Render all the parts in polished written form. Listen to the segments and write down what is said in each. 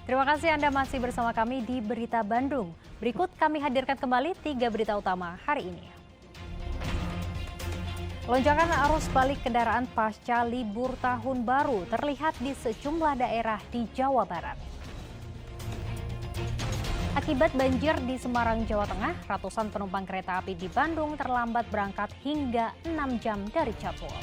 Terima kasih Anda masih bersama kami di Berita Bandung. Berikut kami hadirkan kembali 3 berita utama hari ini. Lonjakan arus balik kendaraan pasca libur tahun baru terlihat di sejumlah daerah di Jawa Barat. Akibat banjir di Semarang, Jawa Tengah, ratusan penumpang kereta api di Bandung terlambat berangkat hingga 6 jam dari jadwal.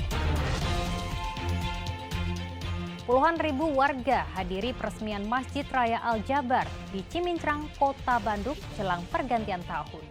Puluhan ribu warga hadiri peresmian Masjid Raya Al-Jabar di Cimincrang, Kota Bandung jelang pergantian tahun.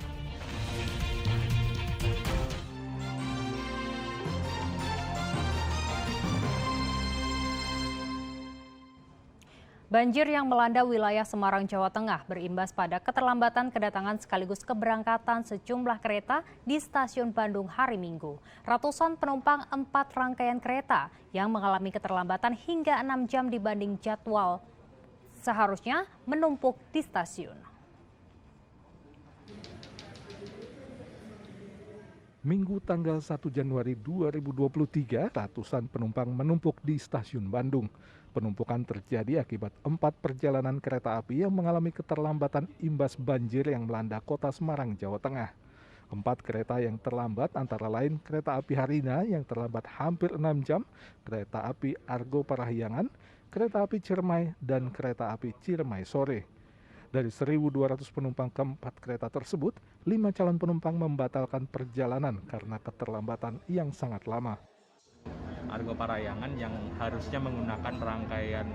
Banjir yang melanda wilayah Semarang, Jawa Tengah berimbas pada keterlambatan kedatangan sekaligus keberangkatan sejumlah kereta di stasiun Bandung hari Minggu. Ratusan penumpang 4 rangkaian kereta yang mengalami keterlambatan hingga 6 jam dibanding jadwal seharusnya menumpuk di stasiun. Minggu tanggal 1 Januari 2023, ratusan penumpang menumpuk di stasiun Bandung. Penumpukan terjadi akibat 4 perjalanan kereta api yang mengalami keterlambatan imbas banjir yang melanda kota Semarang, Jawa Tengah. 4 kereta yang terlambat antara lain kereta api Harina yang terlambat hampir 6 jam, kereta api Argo Parahyangan, kereta api Ciremai, dan kereta api Ciremai sore. Dari 1.200 penumpang keempat kereta tersebut, 5 calon penumpang membatalkan perjalanan karena keterlambatan yang sangat lama. Argo Parahyangan yang harusnya menggunakan rangkaian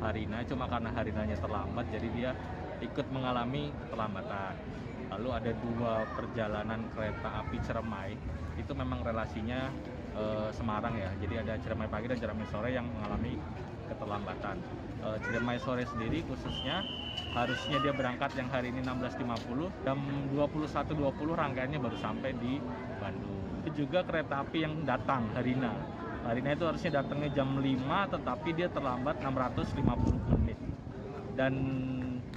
Harina, cuma karena Harinanya terlambat, jadi dia ikut mengalami keterlambatan. Lalu ada 2 perjalanan kereta api Ciremai, itu memang relasinya Semarang ya, jadi ada Ciremai pagi dan Ciremai sore yang mengalami keterlambatan. Ciremai sore sendiri khususnya harusnya dia berangkat yang hari ini 16.50, jam 21.20 rangkaiannya baru sampai di Bandung. Itu juga kereta api yang datang Harina itu harusnya datangnya jam 5, tetapi dia terlambat 650 menit. Dan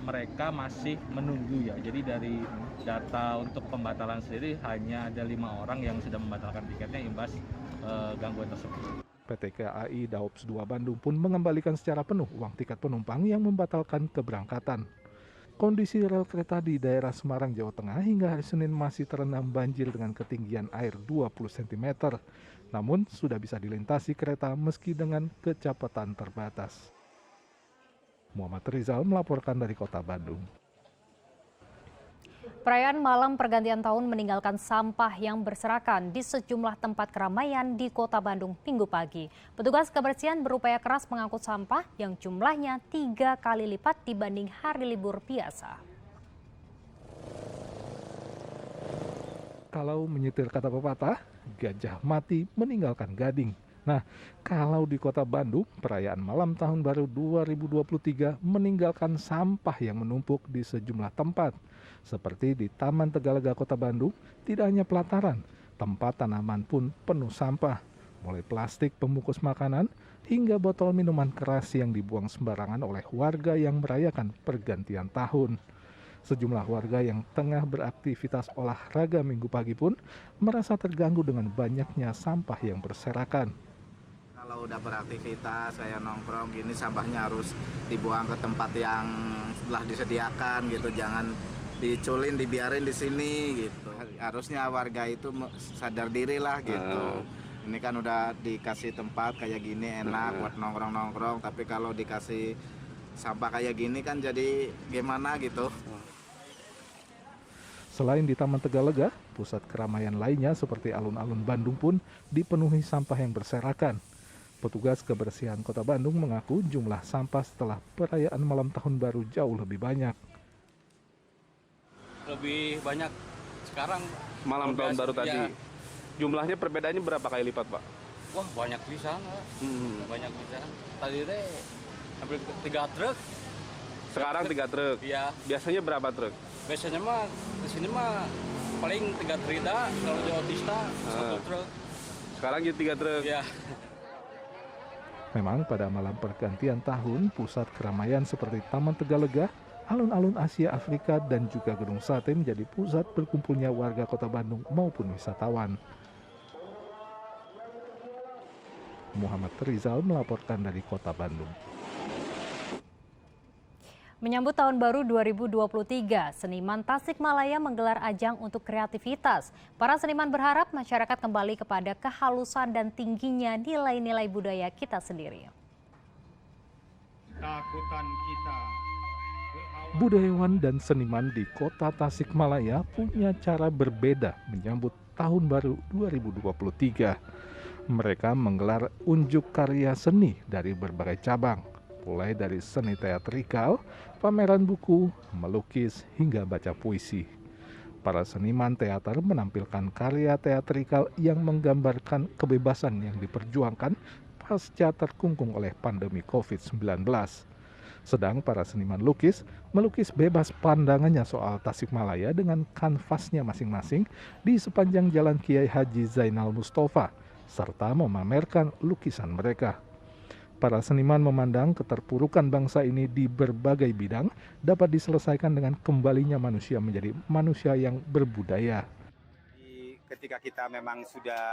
mereka masih menunggu ya. Jadi dari data untuk pembatalan sendiri hanya ada 5 orang yang sudah membatalkan tiketnya imbas gangguan tersebut. PT KAI Daops 2 Bandung pun mengembalikan secara penuh uang tiket penumpang yang membatalkan keberangkatan. Kondisi rel kereta di daerah Semarang, Jawa Tengah hingga hari Senin masih terendam banjir dengan ketinggian air 20 cm. Namun sudah bisa dilintasi kereta meski dengan kecepatan terbatas. Muhammad Rizal melaporkan dari Kota Bandung. Perayaan malam pergantian tahun meninggalkan sampah yang berserakan di sejumlah tempat keramaian di Kota Bandung Minggu pagi. Petugas kebersihan berupaya keras mengangkut sampah yang jumlahnya 3 kali lipat dibanding hari libur biasa. Kalau menyetir kata pepatah, gajah mati meninggalkan gading. Nah, kalau di Kota Bandung, perayaan malam tahun baru 2023 meninggalkan sampah yang menumpuk di sejumlah tempat. Seperti di Taman Tegalega Kota Bandung, tidak hanya pelataran, tempat tanaman pun penuh sampah. Mulai plastik pembungkus makanan hingga botol minuman keras yang dibuang sembarangan oleh warga yang merayakan pergantian tahun. Sejumlah warga yang tengah beraktivitas olahraga Minggu pagi pun merasa terganggu dengan banyaknya sampah yang berserakan. Kalau udah beraktivitas kayak nongkrong gini, sampahnya harus dibuang ke tempat yang telah disediakan gitu, jangan diculin, dibiarin di sini gitu. Harusnya warga itu sadar diri lah gitu. Ini kan udah dikasih tempat kayak gini enak buat nongkrong-nongkrong, tapi kalau dikasih sampah kayak gini kan jadi gimana gitu. Selain di Taman Tegalega, pusat keramaian lainnya seperti alun-alun Bandung pun dipenuhi sampah yang berserakan. Petugas kebersihan Kota Bandung mengaku jumlah sampah setelah perayaan malam tahun baru jauh lebih banyak. Lebih banyak sekarang. Malam tahun baru tadi. Ya. Jumlahnya perbedaannya berapa kali lipat, Pak? Wah, banyak bisa nggak? Banyak bisa. Tadi teh hampir 3 truk. Sekarang 3 truk. Iya. Biasanya berapa truk? Biasanya mah di sini mah paling 3 trida, kalau Jawa Tista 1 truk. Sekarang jadi 3 truk. Iya. Memang pada malam pergantian tahun, pusat keramaian seperti Taman Tegalega, alun-alun Asia Afrika, dan juga Gedung Sate menjadi pusat berkumpulnya warga Kota Bandung maupun wisatawan. Muhammad Rizal melaporkan dari Kota Bandung. Menyambut Tahun Baru 2023, seniman Tasikmalaya menggelar ajang untuk kreativitas. Para seniman berharap masyarakat kembali kepada kehalusan dan tingginya nilai-nilai budaya kita sendiri. Budayawan dan seniman di kota Tasikmalaya punya cara berbeda menyambut Tahun Baru 2023. Mereka menggelar unjuk karya seni dari berbagai cabang, mulai dari seni teatrikal, pameran buku, melukis, hingga baca puisi. Para seniman teater menampilkan karya teatrikal yang menggambarkan kebebasan yang diperjuangkan pasca terkungkung oleh pandemi COVID-19. Sedang para seniman lukis melukis bebas pandangannya soal Tasikmalaya dengan kanvasnya masing-masing di sepanjang Jalan Kiai Haji Zainal Mustafa, serta memamerkan lukisan mereka. Para seniman memandang keterpurukan bangsa ini di berbagai bidang dapat diselesaikan dengan kembalinya manusia menjadi manusia yang berbudaya. Ketika kita memang sudah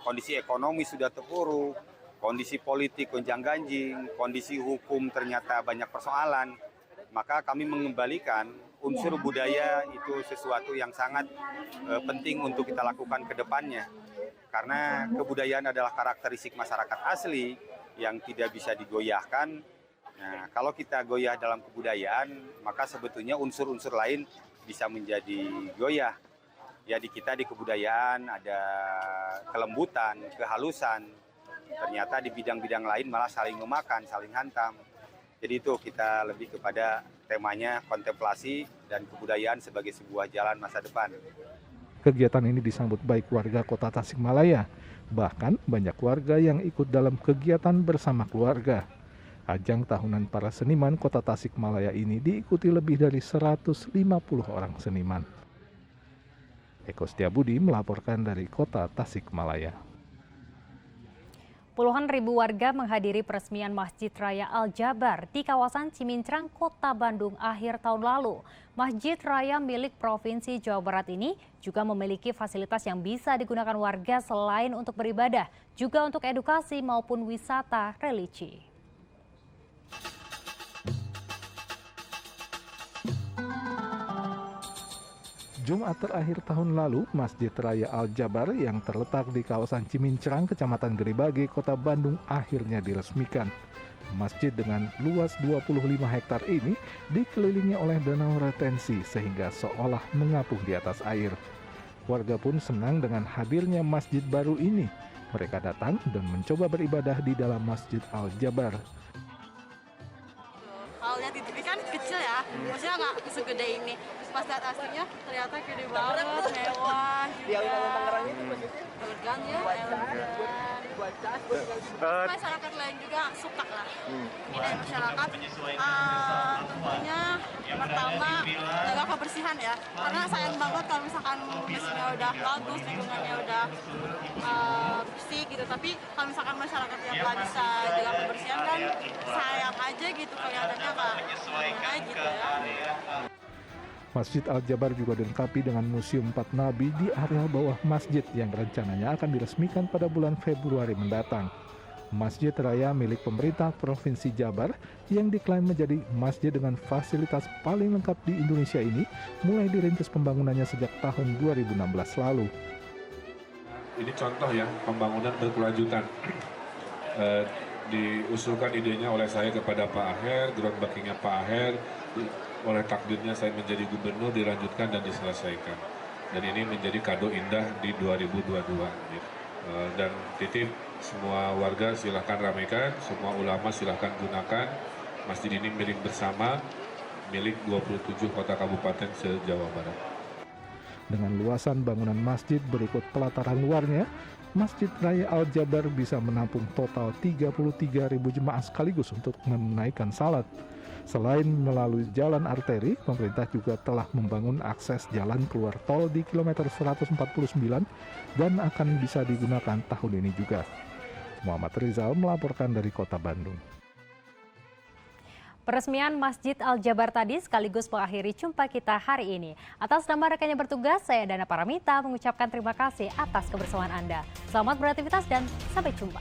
kondisi ekonomi sudah terpuruk, kondisi politik gonjang-ganjing, kondisi hukum ternyata banyak persoalan, maka kami mengembalikan unsur budaya itu sesuatu yang sangat penting untuk kita lakukan ke depannya. Karena kebudayaan adalah karakteristik masyarakat asli yang tidak bisa digoyahkan. Nah, kalau kita goyah dalam kebudayaan, maka sebetulnya unsur-unsur lain bisa menjadi goyah. Ya di kita di kebudayaan ada kelembutan, kehalusan. Ternyata di bidang-bidang lain malah saling memakan, saling hantam. Jadi itu kita lebih kepada temanya kontemplasi dan kebudayaan sebagai sebuah jalan masa depan. Kegiatan ini disambut baik warga kota Tasikmalaya. Bahkan banyak warga yang ikut dalam kegiatan bersama keluarga. Ajang tahunan para seniman kota Tasikmalaya ini diikuti lebih dari 150 orang seniman. Eko Setiabudi melaporkan dari kota Tasikmalaya. Puluhan ribu warga menghadiri peresmian Masjid Raya Al-Jabar di kawasan Cimincrang, Kota Bandung akhir tahun lalu. Masjid Raya milik Provinsi Jawa Barat ini juga memiliki fasilitas yang bisa digunakan warga selain untuk beribadah, juga untuk edukasi maupun wisata religi. Jumat terakhir tahun lalu, Masjid Raya Al-Jabar yang terletak di kawasan Cimincrang, Kecamatan Geribagi, Kota Bandung akhirnya diresmikan. Masjid dengan luas 25 hektar ini dikelilingi oleh danau retensi sehingga seolah mengapung di atas air. Warga pun senang dengan hadirnya masjid baru ini. Mereka datang dan mencoba beribadah di dalam Masjid Al-Jabar. Kalau lihat di TV kan kecil ya, maksudnya nggak segede ini. Pas lihat aslinya ternyata gede banget, mewah juga. Elegan ya, elegan. Masyarakat lain juga suka lah. Ini masyarakat tentunya pertama jaga kebersihan ya. Karena sayang banget kalau misalkan masjidnya udah bagus, lingkungannya udah bersih gitu. Tapi kalau misalkan masyarakat yang nggak bisa jaga kebersihan kan sayang aja gitu kelihatannya nggak gitu ya. Masjid Al-Jabar juga dilengkapi dengan Museum Empat Nabi di areal bawah masjid yang rencananya akan diresmikan pada bulan Februari mendatang. Masjid Raya milik pemerintah Provinsi Jabar yang diklaim menjadi masjid dengan fasilitas paling lengkap di Indonesia ini mulai dirintis pembangunannya sejak tahun 2016 lalu. Ini contoh ya pembangunan berkelanjutan. Diusulkan idenya oleh saya kepada Pak Aher, groundbreakingnya Pak Aher, oleh takdirnya saya menjadi gubernur, dilanjutkan dan diselesaikan. Dan ini menjadi kado indah di 2022. Dan titip semua warga silahkan ramaikan, semua ulama silahkan gunakan. Masjid ini milik bersama, milik 27 kota kabupaten se-Jawa Barat. Dengan luasan bangunan masjid berikut pelataran luarnya, Masjid Raya Al-Jabar bisa menampung total 33.000 jemaah sekaligus untuk menunaikan salat. Selain melalui jalan arteri, pemerintah juga telah membangun akses jalan keluar tol di kilometer 149 dan akan bisa digunakan tahun ini juga. Muhammad Rizal melaporkan dari Kota Bandung. Peresmian Masjid Al-Jabar tadi sekaligus mengakhiri jumpa kita hari ini. Atas nama rekan yang bertugas, saya Dana Paramita mengucapkan terima kasih atas kebersamaan Anda. Selamat beraktivitas dan sampai jumpa.